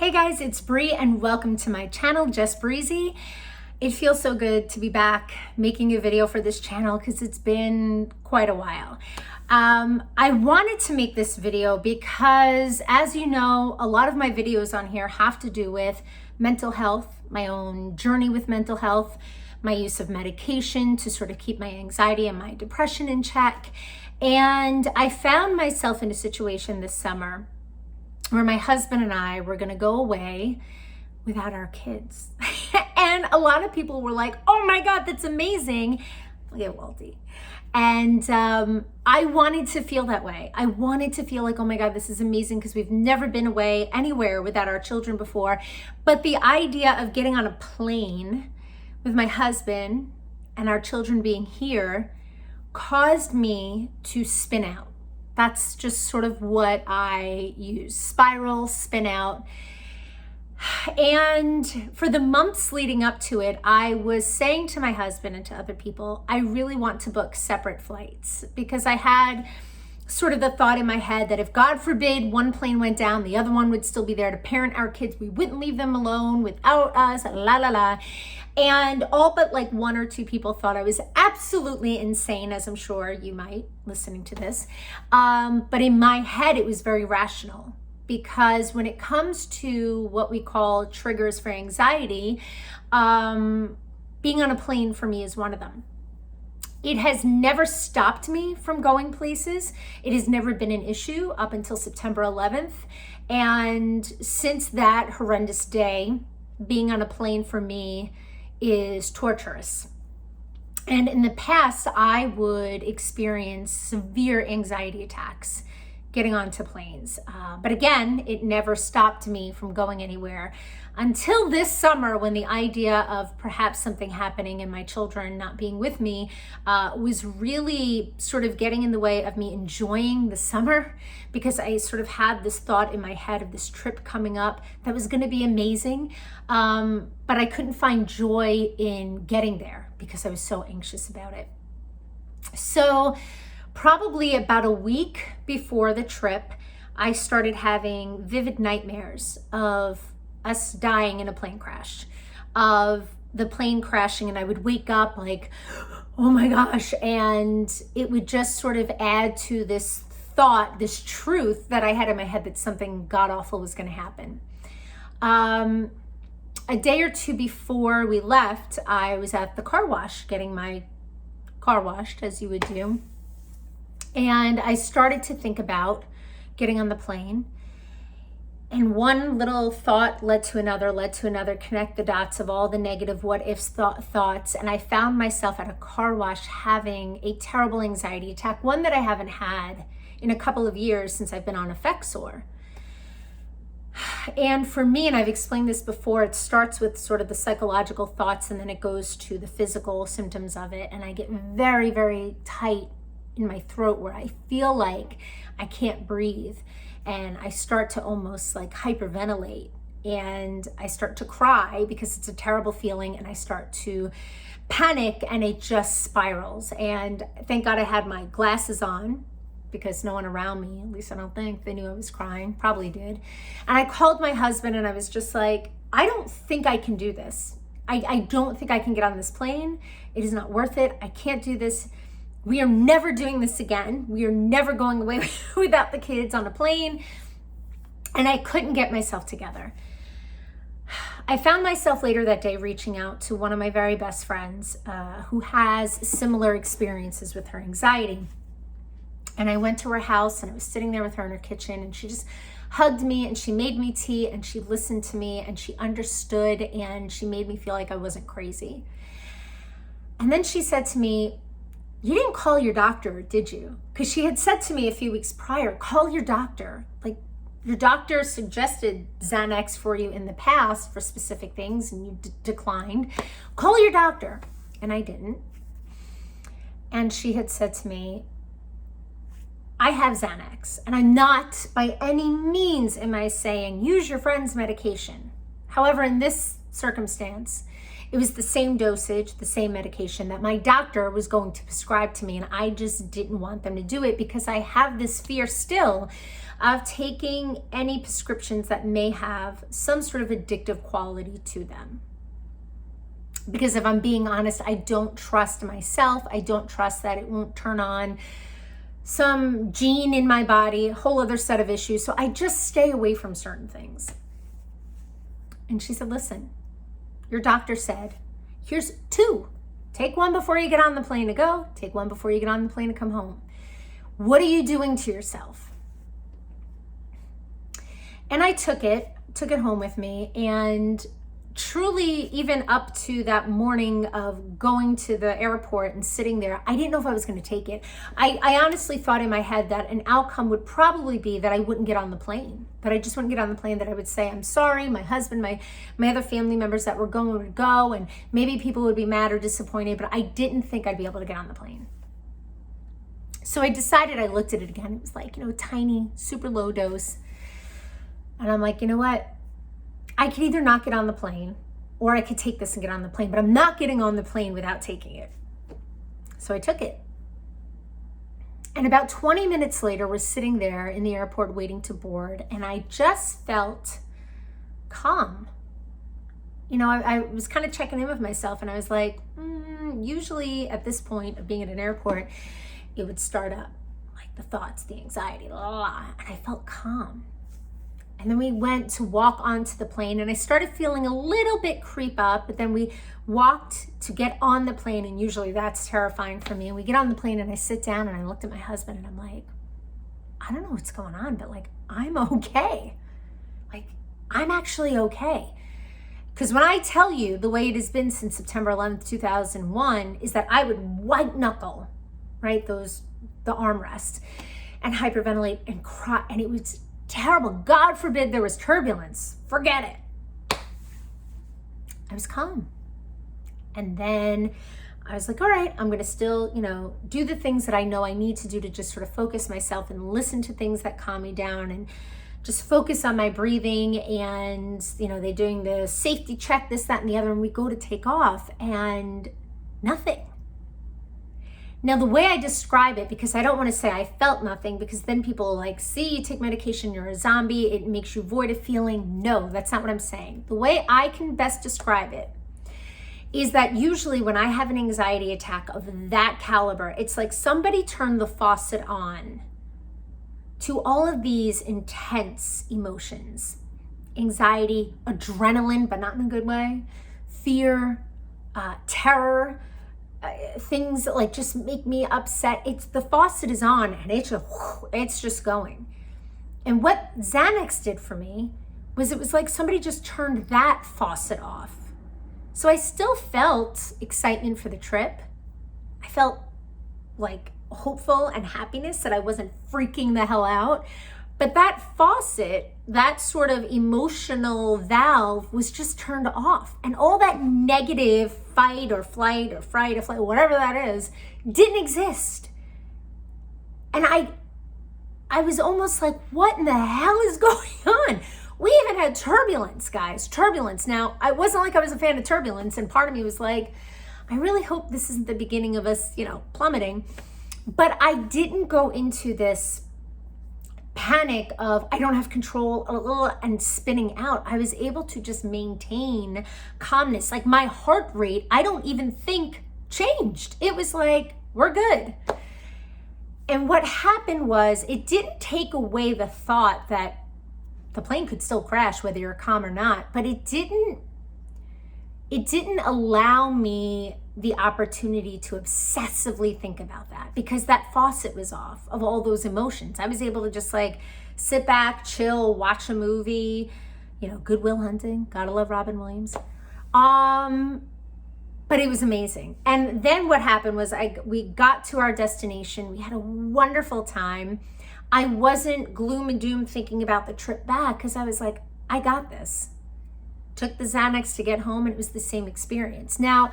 Hey guys, it's Bree and welcome to my channel, Just Breizy. It feels so good to be back making a video for this channel because it's been quite a while. I wanted to make this video because, as you know, a lot of my videos on here have to do with mental health, my own journey with mental health, my use of medication to sort of keep my anxiety and my depression in check. And I found myself in a situation this summer where my husband and I were gonna go away without our kids. And a lot of people were like, oh my God, that's amazing. Look at Walty. And I wanted to feel that way. I wanted to feel like, oh my God, this is amazing because we've never been away anywhere without our children before. But the idea of getting on a plane with my husband and our children being here caused me to spin out. That's just sort of what I use. Spiral, spin out. And for the months leading up to it, I was saying to my husband and to other people, I really want to book separate flights because I had sort of the thought in my head that if God forbid one plane went down, the other one would still be there to parent our kids. We wouldn't leave them alone without us, la la la. And all but like one or two people thought I was absolutely insane, as I'm sure you might listening to this. But in my head, it was very rational because when it comes to what we call triggers for anxiety, being on a plane for me is one of them. It has never stopped me from going places. It has never been an issue up until September 11th. And since that horrendous day, being on a plane for me is torturous. And in the past, I would experience severe anxiety attacks getting onto planes. But again, it never stopped me from going anywhere until this summer when the idea of perhaps something happening and my children not being with me was really sort of getting in the way of me enjoying the summer, because I sort of had this thought in my head of this trip coming up that was going to be amazing. But I couldn't find joy in getting there because I was so anxious about it. So probably about a week before the trip, I started having vivid nightmares of us dying in a plane crash, of the plane crashing, and I would wake up like, oh my gosh, and it would just sort of add to this thought, this truth that I had in my head that something god-awful was going to happen. A day or two before we left, I was at the car wash getting my car washed, as you would do. And I started to think about getting on the plane. And one little thought led to another, connect the dots of all the negative what ifs thoughts. And I found myself at a car wash having a terrible anxiety attack, one that I haven't had in a couple of years since I've been on Effexor. And for me, and I've explained this before, it starts with sort of the psychological thoughts and then it goes to the physical symptoms of it. And I get very, very tight in my throat where I feel like I can't breathe. And I start to almost like hyperventilate and I start to cry because it's a terrible feeling, and I start to panic and it just spirals. And thank God I had my glasses on because no one around me, at least I don't think, they knew I was crying, probably did. And I called my husband and I was just like, I don't think I can do this. I don't think I can get on this plane. It is not worth it. I can't do this. We are never doing this again. We are never going away without the kids on a plane. And I couldn't get myself together. I found myself later that day reaching out to one of my very best friends who has similar experiences with her anxiety. And I went to her house and I was sitting there with her in her kitchen, and she just hugged me and she made me tea and she listened to me and she understood and she made me feel like I wasn't crazy. And then she said to me, you didn't call your doctor, did you? Because she had said to me a few weeks prior, call your doctor. Like, your doctor suggested Xanax for you in the past for specific things and you declined. Call your doctor. And I didn't. And she had said to me, I have Xanax. And I'm not by any means am I saying use your friend's medication. However, in this circumstance, It was the same dosage, the same medication that my doctor was going to prescribe to me, and I just didn't want them to do it because I have this fear still of taking any prescriptions that may have some sort of addictive quality to them. Because if I'm being honest, I don't trust myself. I don't trust that it won't turn on some gene in my body, a whole other set of issues. So I just stay away from certain things. And she said, listen, your doctor said, here's 2. Take one before you get on the plane to go. Take one before you get on the plane to come home. What are you doing to yourself? And I took it home with me, and truly, even up to that morning of going to the airport and sitting there, I didn't know if I was going to take it. I honestly thought in my head that an outcome would probably be that I wouldn't get on the plane, that I just wouldn't get on the plane, that I would say, I'm sorry, my husband, my other family members that were going would go, and maybe people would be mad or disappointed, but I didn't think I'd be able to get on the plane. So I decided, I looked at it again. It was like, tiny, super low dose. And I'm like, you know what? I could either not get on the plane or I could take this and get on the plane, but I'm not getting on the plane without taking it. So I took it. And about 20 minutes later, we're sitting there in the airport waiting to board, and I just felt calm. I was kind of checking in with myself, and I was like, usually at this point of being at an airport, it would start up, like the thoughts, the anxiety, and I felt calm. And then we went to walk onto the plane, and I started feeling a little bit creep up, but then we walked to get on the plane, and usually that's terrifying for me. And we get on the plane, and I sit down, and I looked at my husband, and I'm like, I don't know what's going on, but I'm okay. I'm actually okay. Because when I tell you the way it has been since September 11th, 2001, is that I would white knuckle, right, the armrest, and hyperventilate and cry, and it was terrible. God forbid there was turbulence. Forget it. I was calm. And then I was like, all right, I'm going to still, do the things that I know I need to do to just sort of focus myself and listen to things that calm me down and just focus on my breathing. And, they're doing the safety check, this, that, and the other. And we go to take off and nothing. Now, the way I describe it, because I don't want to say I felt nothing, because then people are like, see, you take medication, you're a zombie, it makes you void of feeling. No, that's not what I'm saying. The way I can best describe it is that usually when I have an anxiety attack of that caliber, it's like somebody turned the faucet on to all of these intense emotions. Anxiety, adrenaline, but not in a good way, fear, terror, things that just make me upset. It's the faucet is on, and it's just going. And what Xanax did for me was it was like somebody just turned that faucet off. So I still felt excitement for the trip. I felt hopeful and happiness that I wasn't freaking the hell out. But that faucet, that sort of emotional valve was just turned off. And all that negative fight or flight or fright or flight, whatever that is, didn't exist. And I was almost like, what in the hell is going on? We even had turbulence, guys, turbulence. Now, I wasn't like I was a fan of turbulence. And part of me was like, I really hope this isn't the beginning of us, plummeting. But I didn't go into this panic of I don't have control and spinning out. I was able to just maintain calmness. My heart rate, I don't even think changed. It was like, we're good. And what happened was it didn't take away the thought that the plane could still crash whether you're calm or not, but it didn't allow me the opportunity to obsessively think about that, because that faucet was off of all those emotions. I was able to just sit back, chill, watch a movie, Good Will Hunting. Gotta love Robin Williams. But it was amazing. And then what happened was we got to our destination. We had a wonderful time. I wasn't gloom and doom thinking about the trip back, because I was like, I got this. Took the Xanax to get home, and it was the same experience. Now,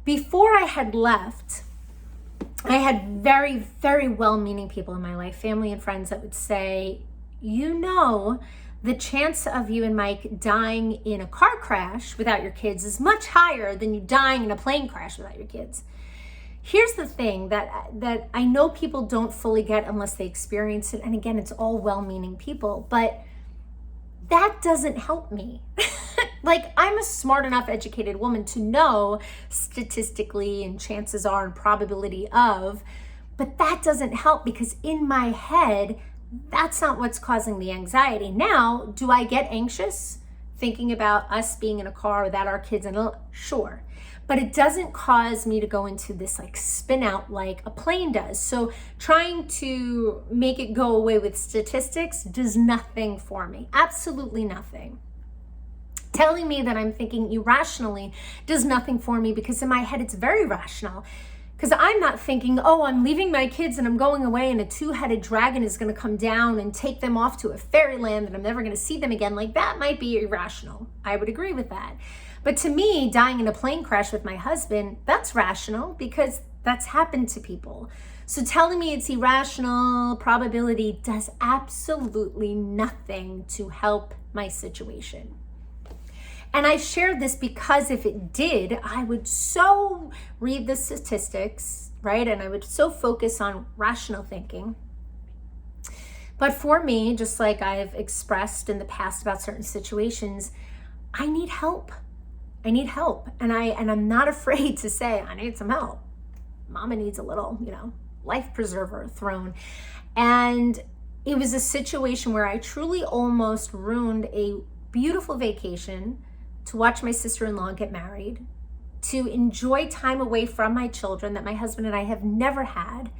before I had left, I had very, very well-meaning people in my life, family and friends, that would say, the chance of you and Mike dying in a car crash without your kids is much higher than you dying in a plane crash without your kids. Here's the thing that I know people don't fully get unless they experience it. And again, it's all well-meaning people, but that doesn't help me. Like, I'm a smart enough, educated woman to know statistically and chances are and probability of, but that doesn't help because in my head, that's not what's causing the anxiety. Now, do I get anxious thinking about us being in a car without our kids? Sure. But it doesn't cause me to go into this like spin out like a plane does. So trying to make it go away with statistics does nothing for me. Absolutely nothing. Telling me that I'm thinking irrationally does nothing for me because in my head it's very rational. Because I'm not thinking, oh, I'm leaving my kids and I'm going away and a two-headed dragon is going to come down and take them off to a fairyland and I'm never going to see them again. Like, that might be irrational. I would agree with that. But to me, dying in a plane crash with my husband, that's rational because that's happened to people. So telling me it's irrational probability does absolutely nothing to help my situation. And I shared this because if it did, I would so read the statistics, right? And I would so focus on rational thinking. But for me, just like I've expressed in the past about certain situations, I need help. I need help. And I'm not afraid to say, I need some help. Mama needs a little, life preserver thrown. And it was a situation where I truly almost ruined a beautiful vacation to watch my sister-in-law get married, to enjoy time away from my children that my husband and I have never had.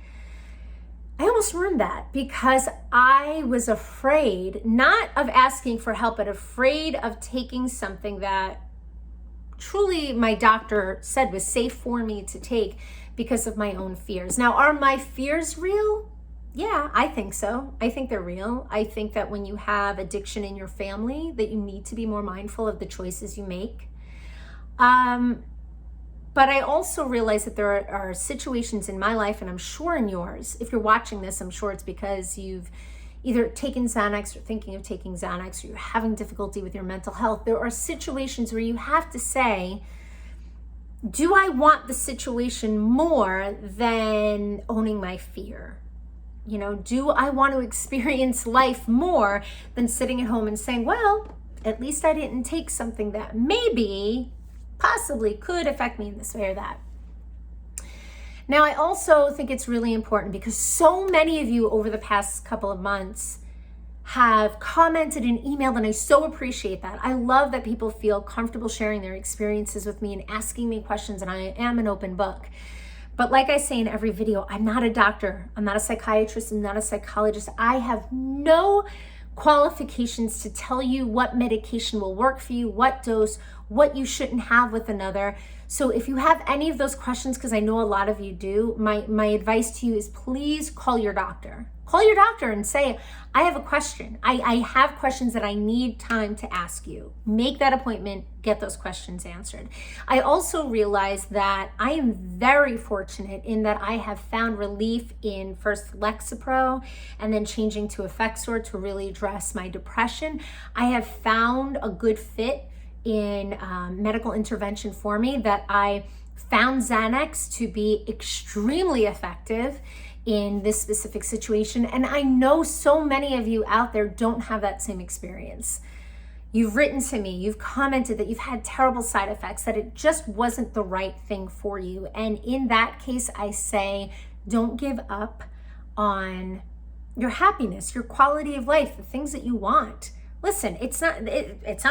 I almost ruined that because I was afraid, not of asking for help, but afraid of taking something that truly my doctor said was safe for me to take because of my own fears. Now, are my fears real? Yeah, I think so. I think they're real. I think that when you have addiction in your family, that you need to be more mindful of the choices you make. But I also realize that there are situations in my life, and I'm sure in yours, if you're watching this, I'm sure it's because you've either taken Xanax or thinking of taking Xanax, or you're having difficulty with your mental health. There are situations where you have to say, do I want the situation more than owning my fear? Do I want to experience life more than sitting at home and saying, well, at least I didn't take something that maybe, possibly could affect me in this way or that. Now, I also think it's really important because so many of you over the past couple of months have commented and emailed, and I so appreciate that. I love that people feel comfortable sharing their experiences with me and asking me questions, and I am an open book. But like I say in every video, I'm not a doctor. I'm not a psychiatrist. I'm not a psychologist. I have no qualifications to tell you what medication will work for you, what dose, what you shouldn't have with another. So if you have any of those questions, because I know a lot of you do, my advice to you is please call your doctor. Call your doctor and say, I have a question. I have questions that I need time to ask you. Make that appointment, get those questions answered. I also realize that I am very fortunate in that I have found relief in first Lexapro and then changing to Effexor to really address my depression. I have found a good fit in medical intervention for me, that I found Xanax to be extremely effective in this specific situation. And I know so many of you out there don't have that same experience. You've written to me, you've commented that you've had terrible side effects, that it just wasn't the right thing for you. And in that case, I say, don't give up on your happiness, your quality of life, the things that you want. Listen, it's not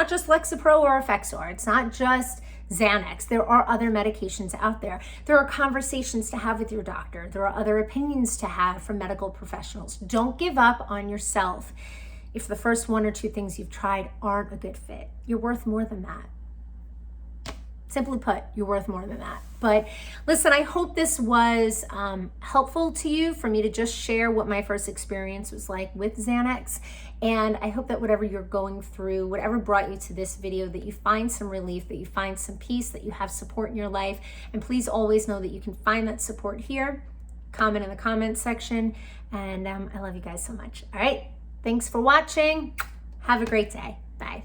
just Lexapro or Effexor. It's not just Xanax. There are other medications out there. There are conversations to have with your doctor. There are other opinions to have from medical professionals. Don't give up on yourself if the first one or two things you've tried aren't a good fit. You're worth more than that. Simply put, you're worth more than that. But listen, I hope this was helpful to you for me to just share what my first experience was like with Xanax. And I hope that whatever you're going through, whatever brought you to this video, that you find some relief, that you find some peace, that you have support in your life. And please always know that you can find that support here. Comment in the comments section. And I love you guys so much. All right. Thanks for watching. Have a great day. Bye.